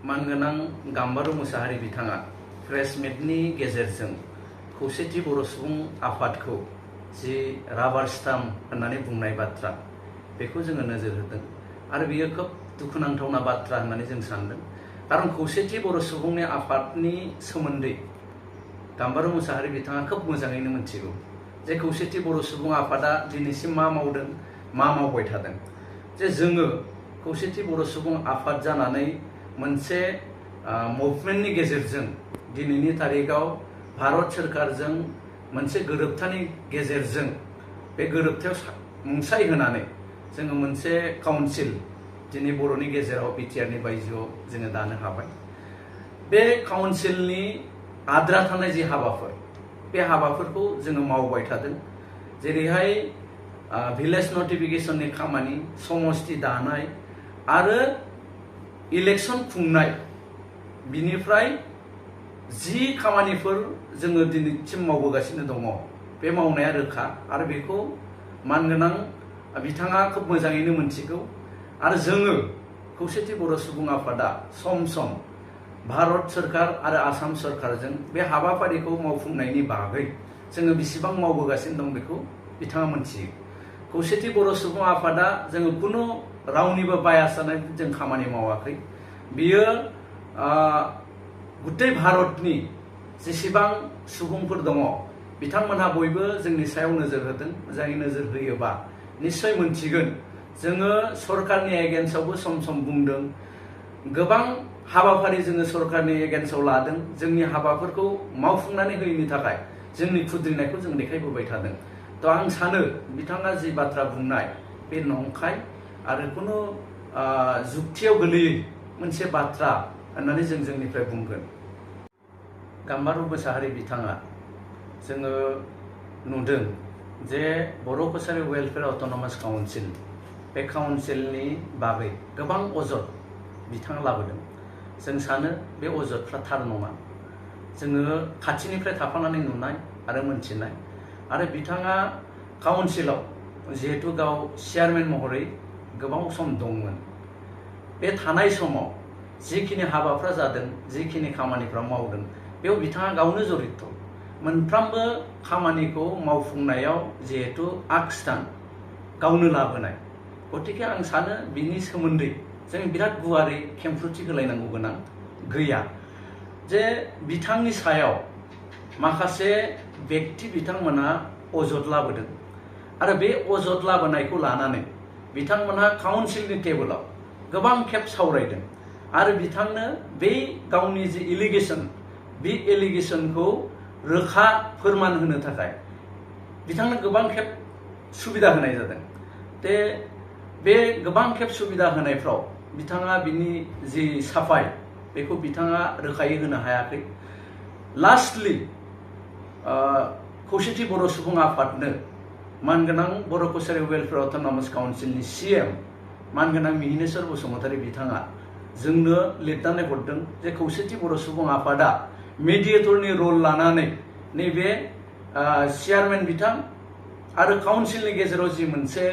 मानगोनां गाम्बारु मोसाहारि बिथाङा प्रेस मिटनि गेजेरजों खौसेथि बर' सुबुं आफादखौ जि राबार स्टाम्प होननानै बुंनाय बाथ्रा बेखौ जोङो नोजोर होदों आरो बियो खोब दुखुनांथावना बाथ्रा होननानै जों सानदों। खारन खौसेथि बर' सुबुंनि आफादनि सोमोन्दै गाम्बारु मोसाहारि बिथाङा खोब मोजाङैनो मिथिगौ जे खौसेथि बर' सुबुं आफादा दिनैसिम मा मावदों मा मावबाय थादों। जे जोङो खौसेथि बर' सुबुं आफाद जानानै मोनसे मुभमेन्टनि गेजेरजों दिनैनि तारिखाव भारत सोरखारजों मोनसे गोरोबथानि गेजेरजों बे गोरोबथायाव मुंसाइ होनानै जोङो मोनसे काउन्सिल दिनै बर'नि गेजेराव बिटिआरनि बायजोआव जोङो दानो हाबाय। बे काउन्सिलनि आद्रा थानाय जि हाबाफोर बे हाबाफोरखौ जोङो मावबाय थादों। जेरैहाय भिलेज नटिफिकेशननि खामानि, समष्टि दानाय आरो इलेक्शन खुंनाय, बिनिफ्राय जि खामानिफोर जोङो दिनैसिम मावबोगासिनो दङ बे मावनाया रोखा आरो बेखौ मानगोनां बिथाङा खोब मोजाङैनो मिथिगौ। आरो जोङो खौसेथि बर' सुबुं आफादा सम सम भारत सोरखार आरो आसाम सोरखारजों बे हाबाफारिखौ मावफुंनायनि बागै जोङो बेसेबां मावबोगासिनो दं बेखौ बिथाङा मिथियो। खौसेथि बर' सुबुं आफादा जोङो खुनु रावनिबो बायास जानाय जों खामानि मावाखै। बियो गुथै भारतनि जेसेबां सुबुंफोर दङ बिथांमोनहा बयबो जोंनि सायाव नोजोर होदों। मोजाङै नोजोर होयोबा निश्चय मोनथिगोन जोङो सरकारनि एगेन्स्टआवबो सम सम बुंदों, गोबां हाबाफारि जोङो सरकारनि एगेन्स्टआव लादों। जोंनि हाबाफोरखौ मावफुंनानै होयैनि थाखाय जोंनि खुद्रिनायखौ जों देखायबोबाय थादों। तो आं सानो बिथाङा जि बाथ्रा बुंनाय बे नंखाय आरो खुनु जुक्तियाव गोलैयै मोनसे बाथ्रा होननानै जों जोंनिफ्राय बुंगोन। गाम्बारु मोसाहारि बिथाङा जोङो नुदों जे बर' कसारि वेलफेयार अट'नमास काउन्सिल बे काउन्सिलनि बागै गोबां अजद बिथाङा लाबोदों। जों सानो बे अजदफ्रा थार नङा। जोङो खाथिनिफ्राय थाफानानै नुनाय आरो मोनथिनाय आरो बिथाङा काउन्सिलाव जिहेतु गाव चेयारमेन महरै गोबाव सम दंमोन, बे थानाय समाव जिखिनि हाबाफ्रा जादों, जिखिनि खामानिफ्रा मावदों बेयाव बिथाङा गावनो जरित। मोनफ्रोमबो खामानिखौ मावफुंनायाव जिहेतु आगस्तान गावनो लाबोनाय, गतिके आं सानो बिनि सोमोन्दै जों बिराद गुवारै खेंफ्रुथि होलायनांगौ गोनां गैया। जे बिथांनि सायाव माखासे व्यक्ति बिथांमोना अजद लाबोदों आरो बे अजद लाबोनायखौ लानानै बिथांमोनहा काउन्सिलनि टेबोलाव गोबां खेब सावरायदों आरो बिथांनो बे गावनि जि एलिगेसन बे एलिगेसनखौ रोखा फोरमान होनो थाखाय बिथांनो गोबां खेब सुबिदा होनाय जादों। बे गोबां खेब सुबिदा होनायफ्राव बिथाङा बिनि जि साफाय बेखौ बिथाङा रोखायै होनो हायाखै। लास्टलि खौसेथि बर' सुबुं आफादनो मानगोनां बर' कसारि वेलफेयार अट'नमास काउन्सिलनि CM मानगोनां मिहिनेश्वर बसुमतारी बिथाङा जोंनो लिरनानै हरदों जे खौसेथि बर' सुबुं आफादा मेडिएटरनि रल लानानै नैबे चेयारमेन बिथां आरो काउन्सिलनि गेजेराव जि मोनसे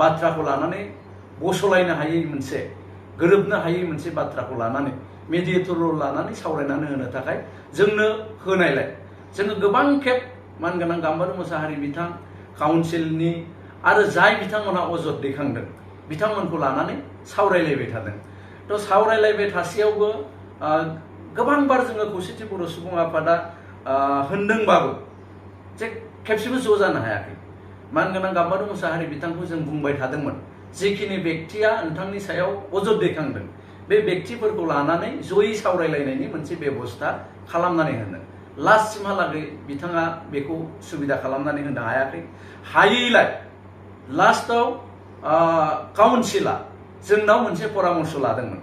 बाथ्राखौ लानानै बसलायनो हायै मोनसे गोरोबनो हायै मोनसे बाथ्राखौ लानानै मेडिएटर रल लानानै सावरायनानै होनो थाखाय जोंनो होनायलाय जोङो गोबां खेब मानगोनां गाम्बारु मोसाहारि बिथां, काउन्सिलनि आरो जाय बिथांमोना अजद दैखांदों बिथांमोनखौ लानानै सावरायलायबाय थादों। तो सावरायलायबाय थासेयावबो गोबांबार जोङो खौसेथि बर' सुबुं आफादा होनदोंबाबो जे खेबसेबो ज' जानो हायाखै। मानगोनां गाम्बारु मोसाहारि बिथांखौ जों बुंबाय थादोंमोन जिखिनि व्यक्तिया नोंथांनि सायाव अजद दैखांदों बे व्यक्तिफोरखौ लानानै जयै सावरायलायनायनि मोनसे बेबस्था खालामनानै होनो। लास्टसिमहालागै बिथाङा बेखौ सुबिदा खालामनानै होनो हायाखै। हायैलाय लास्टआव काउन्सिला जोंनाव मोनसे परामर्श लादोंमोन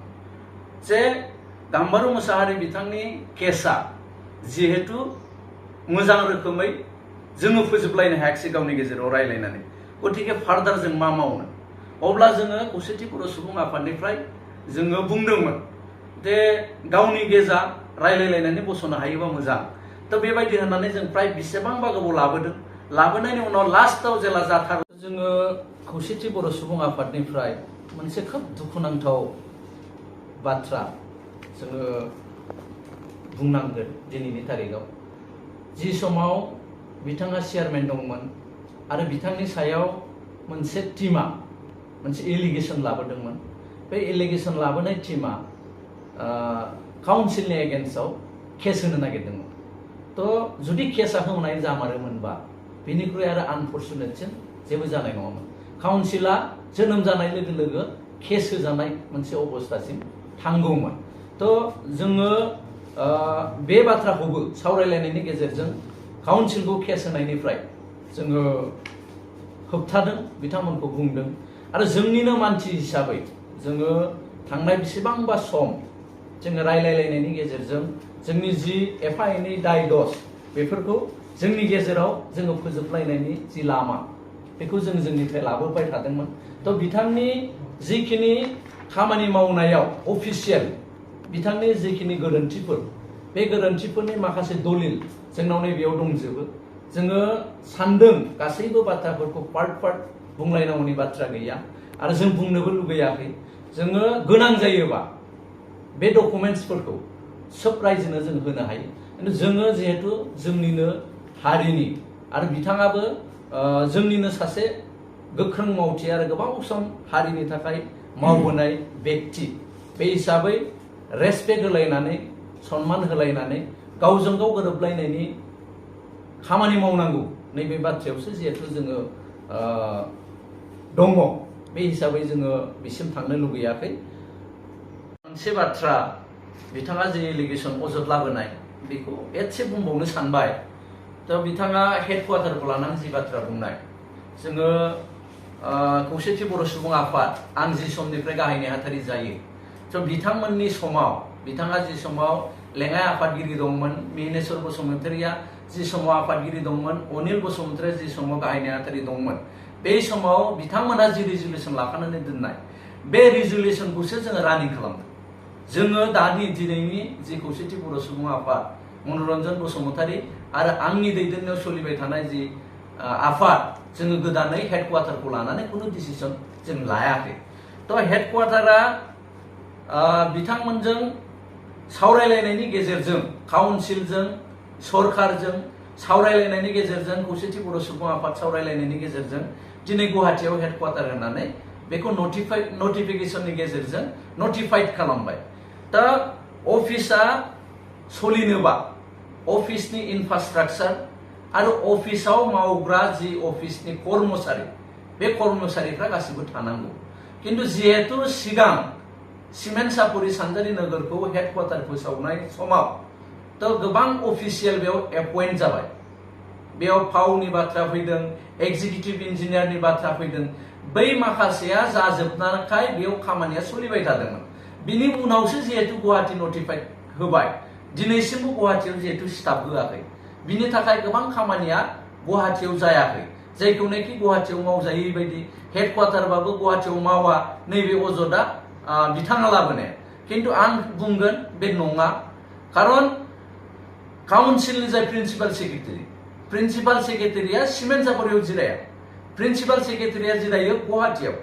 जे गाम्बारु मोसाहारि बिथांनि केसआ जिहेतु मोजां रोखोमै जोङो फोजोबलायनो हायाखिसै गावनि गेजेराव रायलायनानै, गतिके फार्दार जों मा मावनो। अब्ला जोङो खौसेथि बर' सुबुं आफादनिफ्राय जोङो बुंदोंमोन जे गावनि गेजा रायलायलायनानै बस'नो हायोबा मोजां। तो बेबायदि होननानै जों प्राय बेसेबांबा गोबाव लाबोदों। लाबोनायनि उनाव लास्टआव जेला जाथार जोङो खौसेथि बर' सुबुं आफादनिफ्राय मोनसे खोब दुखुनांथाव बाथ्रा जोङो बुंनांगोन दिनैनि तारिखाव जि समाव बिथाङा चेयारमेन दंमोन आरो बिथांनि सायाव मोनसे टीमा मोनसे एलिगेशन लाबोदोंमोन। बे एलिगेशन लाबोनाय टीमा काउन्सिलनि एगेन्स्टआव केस होनो नागिरदोंमोन। तो जुदि केसा होनाय जामारोमोनबा बेनिख्रुइ आरो आनफर्चुनेटसिन जेबो जानाय नङामोन। काउन्सिला जोनोम जानाय लोगो लोगो केस होजानाय मोनसे अबस्थासिम थांगौमोन। तो जोङो बे बाथ्राखौबो सावरायलायनायनि गेजेरजों काउन्सिलखौ केस होनायनिफ्राय जोङो होबथादों, बिथांमोनखौ बुंदों। आरो जोंनिनो मानसि हिसाबै जोङो थांनाय बेसेबांबा सम जोङो रायलायलायनायनि गेजेरजों जोंनि जि एफा एनै दाय दस बेफोरखौ जोंनि गेजेराव जोङो फोजोबलायनायनि जि लामा बेखौ जों जोंनिफ्राय लाबोबाय थादोंमोन। तो बिथांनि जिखिनि खामानि मावनायाव अफिसियेल बिथांनि जिखिनि गोरोन्थिफोर बे गोरोन्थिफोरनि माखासे दलिल जोंनाव नैबेयाव दंजोबो। जोङो सानदों गासैबो बाथ्राफोरखौ पार्ट पार्ट बुंलायनांगौनि बाथ्रा गैया आरो जों बुंनोबो लुगैयाखै। जोङो गोनां जायोबा बे डकुमेन्ट्सफोरखौ सोब रायजोनो जों होनो हायो। खिन्थु जोङो जिहेतु जोंनिनो हारिनि आरो बिथाङाबो जोंनिनो सासे गोख्रों मावथि आरो गोबाव सम हारिनि थाखाय मावबोनाय व्यक्ति, बे हिसाबै रेसपेक्ट होलायनानै सन्मान होलायनानै गावजों गाव गोरोबलायनायनि खामानि मावनांगौ नैबे बाथ्रायावसो जिहेतु जोङो दङ। बे हिसाबै जोङो बिसिम थांनो लुगैयाखै। मोनसे बाथ्रा बिथाङा जे एलिगेशन अजद लाबोनाय बेखौ एसे बुंबावनो सानबाय। तो बिथाङा हेडक्वार्टारखौ लानानै जि बाथ्रा बुंनाय, जोङो खौसेथि बर' सुबुं आफाद आं जि समनिफ्राय गाहाय नेहाथारि जायो, तो बिथांमोननि समाव बिथाङा जि समाव लेङाइ आफादगिरि दंमोन, मिहिनेश्वर बसुमतारिया जि समाव आफादगिरि दंमोन, अनिल बसुमतारिया जि समाव गाहाय नेहाथारि दंमोन, बे समाव बिथांमोना जि रिजुलेसन लाखानानै दोननाय बे रिजुलेसनखौसो जोङो रानिं खालामदों। जोङो दानि दिनैनि जि खौसेथि बर' सुबुं आफाद मनरन्जन बसुमतारी आरो आंनि दैदेननायाव सोलिबाय थानाय जि आफाद, जोङो गोदानै हेडक्वार्टारखौ लानानै खुनु डिसिसन जों लायाखै। तो हेडक्वार्टारा बिथांमोनजों सावरायलायनायनि गेजेरजों, काउन्सिलजों सरकारजों सावरायलायनायनि गेजेरजों, खौसेथि बर' सुबुं आफाद सावरायलायनायनि गेजेरजों दिनै गुवाहाटीयाव हेडक्वार्टार होनानै बेखौ नटिफिकेशननि गेजेरजों नटिफाइड खालामबाय। दा अफिसा सोलिनोबा अफिसनि इनफ्रास्ट्राक्चार आरो अफिसाव मावग्रा जि अफिसनि कर्मचारी, बे कर्मचारीफ्रा गासिबो थानांगौ। किन्तु जिहेतु सिगां सिमेन्ट सापरि सानजारि नोगोरखौ हेडक्वार्टार फोसावनाय समाव तो गोबां अफिसियेल बेयाव एपइन्ट जाबाय। बेयाव फावनि बाथ्रा फैदों, एक्जिकिउटिभ इन्जिनियारनि बाथ्रा फैदों। बै माखासेया जाजोबनायखाय बेयाव खामानिया सोलिबाय थादोंमोन। बिनि उनावसो जिहेतु गुवाहाटी नटिफाइड होबाय, दिनैसिमबो गुवाहाटीयाव जिहेतु स्टाफ होआखै, बिनि थाखाय गोबां खामानिया गुवाहाटीयाव जायाखै। जायखौनाखि गुवाहाटीयाव मावजायै बायदि हेडक्वार्टारबाबो गुवाहाटीयाव मावा, नैबे अजदआ बिथाङा लाबोनाय। किन्तु आं बुंगोन बे नङा। खारन काउन्सिलनि जाय प्रिन्सिपाल सेक्रेटारिया सिमेन्ट सापरियाव जिराया, प्रिन्सिपाल सेक्रेटारिया जिरायो गुवाहाटीयाव,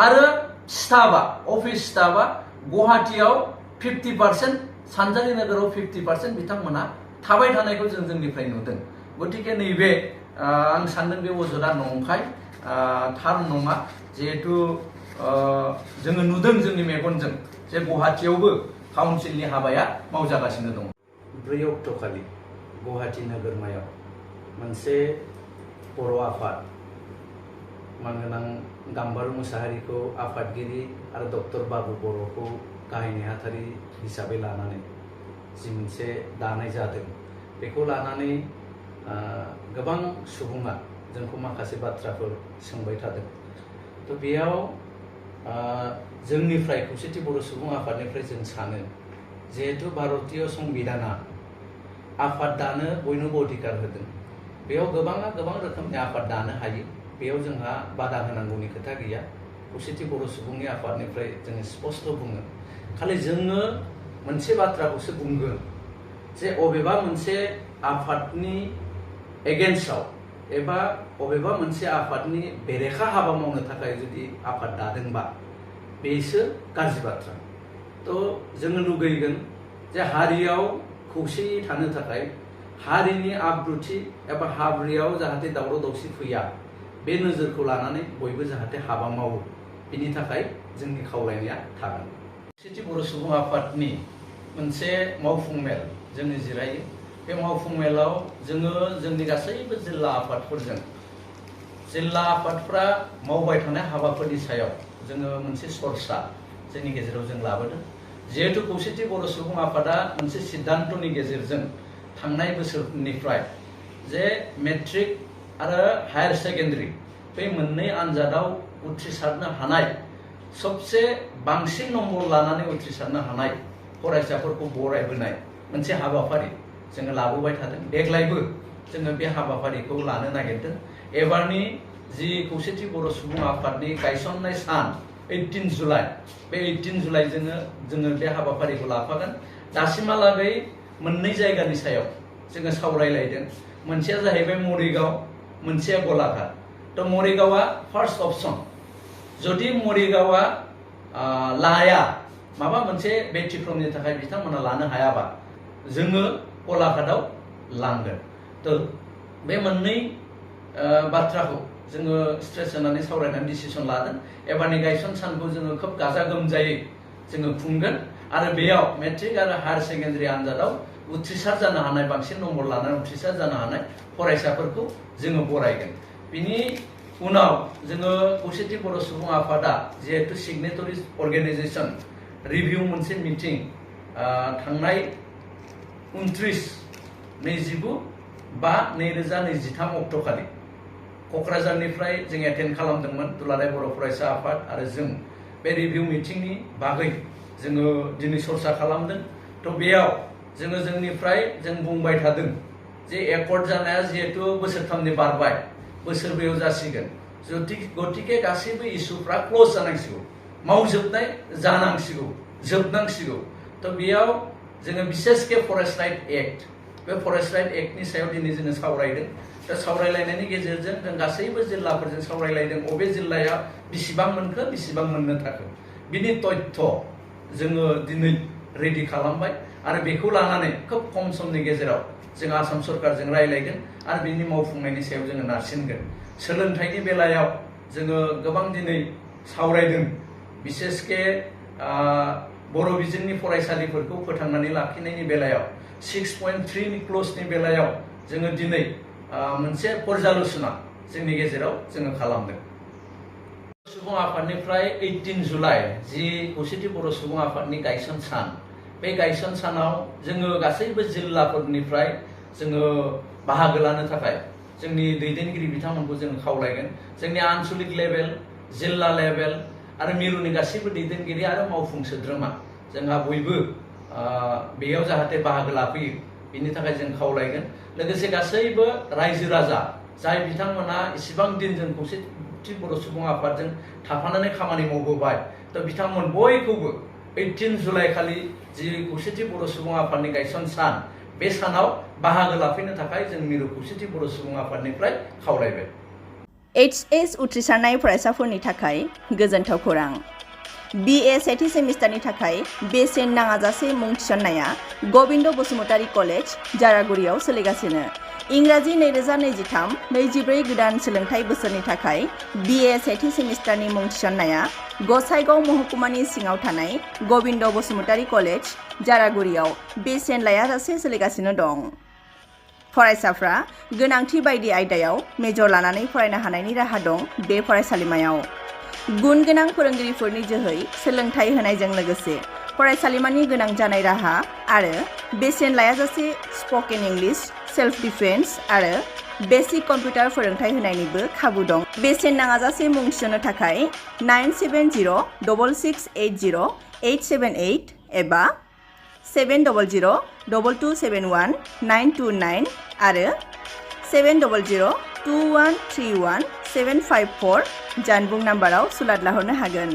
आरो स्टाफआ अफिस स्टाफआ गुवाहाटीयाव 50%, सानजारि नोगोराव 50% बिथांमोना थाबाय थानायखौ जों जोंनिफ्राय नुदों। गतिके नैबे आं सानदों बे अजदआ नंखाय, थार नङा। जिहेतु जोङो नुदों जोंनि मेगनजों जे गुवाहाटीयावबो काउन्सिलनि हाबाया मावजागासिनो दं। 4 अक्ट' खालि गुवाहाटी नोगोरमायाव मोनसे बर' आफाद मानगोनां गाम्बारु मुसाहारिखौ आफादगिरि आरो डक्टर बाबु बर'खौ गाहाय नेहाथारि हिसाबै लानानै जि मोनसे दानाय जादों, बेखौ लानानै गोबां सुबुङा जोंखौ माखासे बाथ्राफोर सोंबाय थादों। तो बेयाव जोंनिफ्राय खौसेथि बर' सुबुं आफादनिफ्राय जों सानो जिहेतु भारतीय संबिधाना आफाद दानो बयनोबो अधिकार होदों, बेयाव गोबाङा गोबां रोखोमनि आफाद दानो हायो, बेयाव जोंहा बादा होनांगौनि खोथा गैया। खौसेथि बर' सुबुंनि आफादनिफ्राय जोङो स्पष्ट बुङो, खालि जोङो मोनसे बाथ्राखौसो बुंगोन जे अबेबा मोनसे आफादनि एगेन्स्टआव एबा अबेबा मोनसे आफादनि बेरेखा हाबा मावनो थाखाय जुदि आफाद दादोंबा बेसो गाज्रि बाथ्रा। जोङो लुगैगोन जे हारियाव खौसेयै थानो थाखाय हारिनि आब्रुथि एबा हाब्रियाव जाहाथे दावराव दावसि फैया बे नोजोरखौ लानानै बयबो जाहाथे हाबा मावो बिनि थाखाय जोंनि खावलायनाया थागोन। खौसेथि बर' सुबुं आफादनि मोनसे मावफुं मेल जोङो जिरायो। बे मावफुं मेलाव जोङो जोंनि गासैबो जिल्ला आफादफोरजों जिल्ला आफादफ्रा मावबाय थानाय हाबाफोरनि सायाव जोङो मोनसे सरसा जोंनि गेजेराव जों लाबोदों। जिहेतु खौसेथि बर' सुबुं आफादा मोनसे सिद्धान्तनि गेजेरजों थांनाय बोसोरनिफ्राय जे मेट्रिक आरो हायार सेकेन्डारि बे मोननै आनजादाव उथ्रिसारनो हानाय सबसे बांसिन नम्बर लानानै उथ्रिसारनो हानाय फरायसाफोरखौ बरायबोनाय मोनसे हाबाफारि जोङो लाबोबाय थादों। देग्लायबो जोङो बे हाबाफारिखौ लानो नागिरदों। एबारनि जि खौसेथि बर' सुबुं आफादनि गायसननाय सान 18 जुलाइ बे 18 जुलाइ जोङो बे हाबाफारिखौ लाफागोन। दासिमहालागै मोननै जायगानि सायाव जोङो सावरायलायदों। मोनसेया जाहैबाय मरिगाव, मोनसेया गलाघाट। मरिगावआ फार्स्ट अपसन। जुदि मरिगावआ लाया माबा मोनसे व्यतिक्रमनि थाखाय बिथांमोना लानो हायाबा जोङो गलाघाटआव लांगोन। बे मोननै बाथ्राखौ जोङो स्ट्रेस होनानै सावरायनानै डिसिसन लादों। एबारनि गायसन सानखौ जोङो खोब गाजा गोमजायै जोङो खुंगोन आरो बेयाव मेट्रिक आरो हायार सेकेन्डारि आनजादाव उथ्रिसार जानो हानाय बांसिन नम्बर लानानै उथ्रिसार जानो हानाय फरायसाफोरखौ जोङो बरायगोन। बिनि उनाव जोङो खौसेथि बर' सुबुं आफादा जिहेतु सिगनेटरि अर्गेनाइजेसन रिभिउ मोनसे मिटिं थांनाय 29/5/2023 अक्ट'खालि क'क्राझारनिफ्राय जों एटेन्ड खालामदोंमोन। दुलाराय बर' फरायसा आफाद आरो जों बे रिभिउ मिटिंनि बागै जोङो दिनै सरसा खालामदों। बेयाव जोङो जोंनिफ्राय जों बुंबाय थादों जे एकर्ड जानाया जिहेतु बोसोरथामनि बारबाय, बोसोरब्रैयाव जासिगोन। गतिके गासैबो इस्युफ्रा क्लोज जानांसिगौ, मावजोबनाय जानांसिगौ, जोबनांसिगौ। बेयाव जोङो बिसेसके फरेस्ट राइट एक्ट, बे फरेस्ट राइट एक्टनि सायाव दिनै जोङो सावरायदों। सावरायलायनायनि गेजेरजों जों गासैबो जिल्लाफोरजों सावरायलायदों अबे जिल्लाया बेसेबां मोनखो, बेसेबां मोननो थाखो बिनि तथ्य जोङो दिनै रेडि खालामबाय आरो बेखौ लानानै खोब खम समनि गेजेराव जों आसाम सरकारजों रायलायगोन आरो बिनि मावफुंनायनि सायाव जोङो नारसिनगोन। सोलोंथाइनि बेलायाव जोङो गोबां दिनै सावरायदों। बिसेसके बर' बिजोंनि फरायसालिफोरखौ फोथांनानै लाखिनायनि बेलायाव 6.3 नि क्लजनि बेलायाव जोङो दिनै मोनसे पर्यालोचना जोंनि गेजेराव जोङो खालामदों। सुबुं आफादनिफ्राय 18 जुलाइ जि खौसेथि बर' सुबुं आफादनि गायसन सान, बे गायसन सानाव जोङो गासैबो जिल्लाफोरनिफ्राय जोङो बाहागो लानो थाखाय जोंनि दैदेनगिरि बिथांमोनखौ जोङो खावलायगोन। जोंनि आन्चलिक लेभेल, जिल्ला लेभेल आरो मिरुनि गासैबो दैदेनगिरि आरो मावफुं सोद्रोमा जोंहा बयबो बेयाव जाहाथे बाहागो लाफैयो बिनि थाखाय जों खावलायगोन। लोगोसे गासैबो रायजो राजा जाय बिथांमोना इसिबां दिन जों खौसेथि बर' सुबुं आफादजों थाफानानै खामानि मावबोबाय, बिथांमोन बयखौबो 18 जुलाइ खालि जि खौसेथि बर' सुबुं आफादनि गायसन सान, बे सानाव बाहागो लाफैनो थाखाय जों मिरु खौसेथि बर' सुबुं आफादनिफ्राय खावलायबाय। HS उथ्रिसारनाय फरायसाफोरनि थाखाय गोजोनथाव खौरां। BA सेथि सेमिस्टारनि थाखाय बेसेन नाङाजासे मुं थिसननाया गबिन्द बसुमतारी कलेज, जारागुरियाव सोलिगासिनो। इंराजि 2023-24 गोदान सोलोंथाइ बोसोरनि थाखाय BA सेथि सेमिस्टारनि मुं थिसननाया गसाइगाव महकुमानि सिङाव थानाय गबिन्द बसुमतारी कलेज, जारागुरियाव बेसेन लायाजासे सोलिगासिनो दं। फरायसाफ्रा गोनांथि बायदि आयदायाव मेजर लानानै फरायनो हानायनि राहा दं बे फरायसालिमायाव। गुन गोनां फोरोंगिरिफोरनि जोहै सोलोंथाइ होनायजों लोगोसे फरायसालिमानि गोनां जानाय राहा आरो बेसेन लायाजासे स्पकेन इंलिश, सेल्फ डिफेन्स आरो बेसिक कम्पिउटार फोरोंथाइ होनायनिबो खाबु दं। बेसेन नाङाजासे मुं थिसननो थाखाय 970226807878 एबा 70022719229 आरो 7002131754754 जानबुं नाम्बाराव सुलाद लाहरनो हागोन।